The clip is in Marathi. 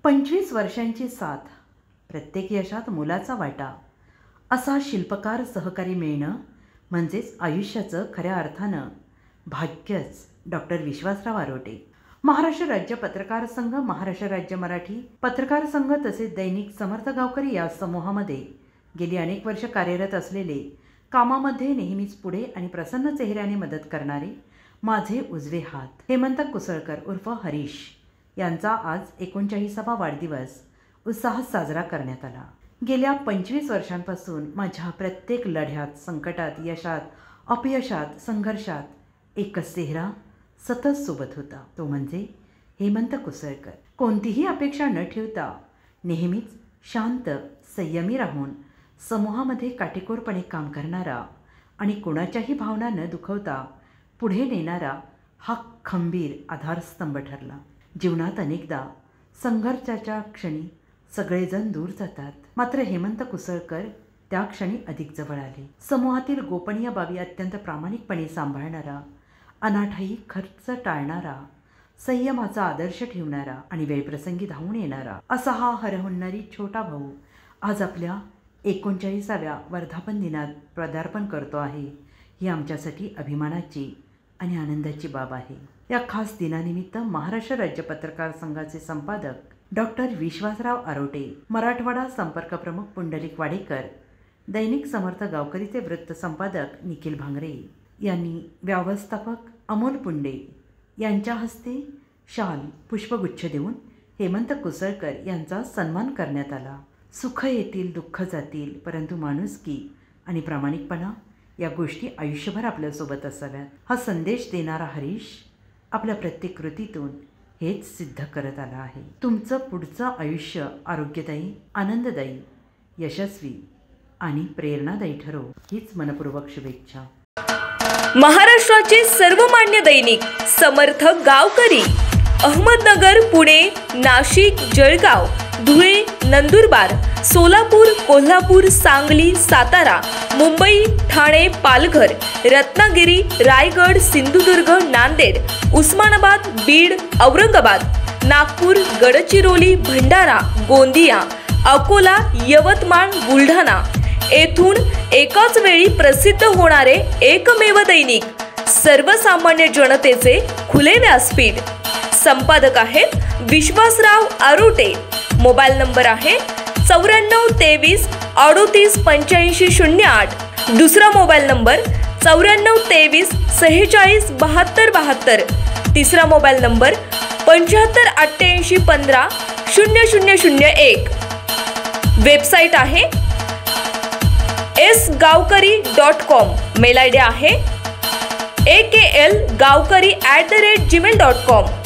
25 वर्षांची साथ, प्रत्येक यशात मुलाचा वाटा, असा शिल्पकार सहकारी मिळणं म्हणजेच आयुष्याचं खऱ्या अर्थानं भाग्यच. डॉक्टर विश्वासराव आरोटे. महाराष्ट्र राज्य पत्रकार संघ, महाराष्ट्र राज्य मराठी पत्रकार संघ तसेच दैनिक समर्थ गावकरी या समूहामध्ये गेली अनेक वर्ष कार्यरत असलेले, कामामध्ये नेहमीच पुढे आणि प्रसन्न चेहऱ्याने मदत करणारे माझे उजवे हात हेमंत कुसळकर उर्फ हरीश यांचा आज 39वा वाढदिवस उत्साहात साजरा करण्यात आला. गेल्या 25 वर्षांपासून माझ्या प्रत्येक लढ्यात, संकटात, यशात, अपयशात, संघर्षात एकच चेहरा सतत सोबत होता, तो म्हणजे हेमंत कुसळकर. कोणतीही अपेक्षा न ठेवता नेहमीच शांत, संयमी राहून समूहामध्ये काटेकोरपणे काम करणारा आणि कोणाच्याही भावना न दुखवता पुढे नेणारा हा खंबीर आधारस्तंभ ठरला. जीवनात अनेकदा संघर्षाच्या क्षणी सगळेजण दूर जातात, मात्र हेमंत कुसळकर त्या क्षणी अधिक जवळ आले. समूहातील गोपनीय बाबी अत्यंत प्रामाणिकपणे सांभाळणारा, अनाठायी खर्च टाळणारा, संयमाचा आदर्श ठेवणारा आणि वेळप्रसंगी धावून येणारा असा हा हरहुन्नरी छोटा भाऊ आज आपल्या 39व्या वर्धापन दिनात पदार्पण करतो आहे. ही आमच्यासाठी अभिमानाची आणि आनंदाची बाब आहे. या खास दिनानिमित्त महाराष्ट्र राज्य पत्रकार संघाचे संपादक डॉक्टर विश्वासराव आरोटे, मराठवाडा संपर्क प्रमुख पुंडलिक वाडेकर, दैनिक समर्थ गावकरीचे वृत्त संपादक निखिल भांगरे यांनी व्यवस्थापक अमोल पुंडे यांच्या हस्ते शाल, पुष्पगुच्छ देऊन हेमंत कुसळकर यांचा सन्मान करण्यात आला. सुख येतील, दुःख जातील, परंतु माणुसकी आणि प्रामाणिकपणा या गोष्टी आयुष्यभर आपल्यासोबत असाव्यात, हा संदेश देणारा हरीश आपल्या प्रत्येक कृतीतून हेच सिद्ध करत आला आहे. तुमचं पुढचं आयुष्य आरोग्यदायी, आनंददायी, यशस्वी आणि प्रेरणादायी ठरो, हीच मनपूर्वक शुभेच्छा. महाराष्ट्राचे सर्वमान्य दैनिक समर्थ गावकरी, अहमदनगर, पुणे, नाशिक, जळगाव, धुळे, नंदुरबार, सोलापूर, कोल्हापूर, सांगली, सातारा, मुंबई, ठाणे, पालघर, रत्नागिरी, रायगड, सिंधुदुर्ग, नांदेड, उस्मानाबाद, बीड, औरंगाबाद, नागपूर, गडचिरोली, भंडारा, गोंदिया, अकोला, यवतमाळ, बुलढाणा येथून एकाच वेळी प्रसिद्ध होणारे एकमेव दैनिक, सर्वसामान्य जनतेचे खुले व्यासपीठ. संपादक आहेत विश्वासराव आरोटे. मोबाईल नंबर आहे 9423 38 85 08. दुसरा मोबाईल नंबर 9423 46 72 72. तिसरा मोबाईल नंबर 75 88 15 0001. वेबसाईट आहे sgavkari.com. मेल आयडी आहे aklgavkari@gmail.com.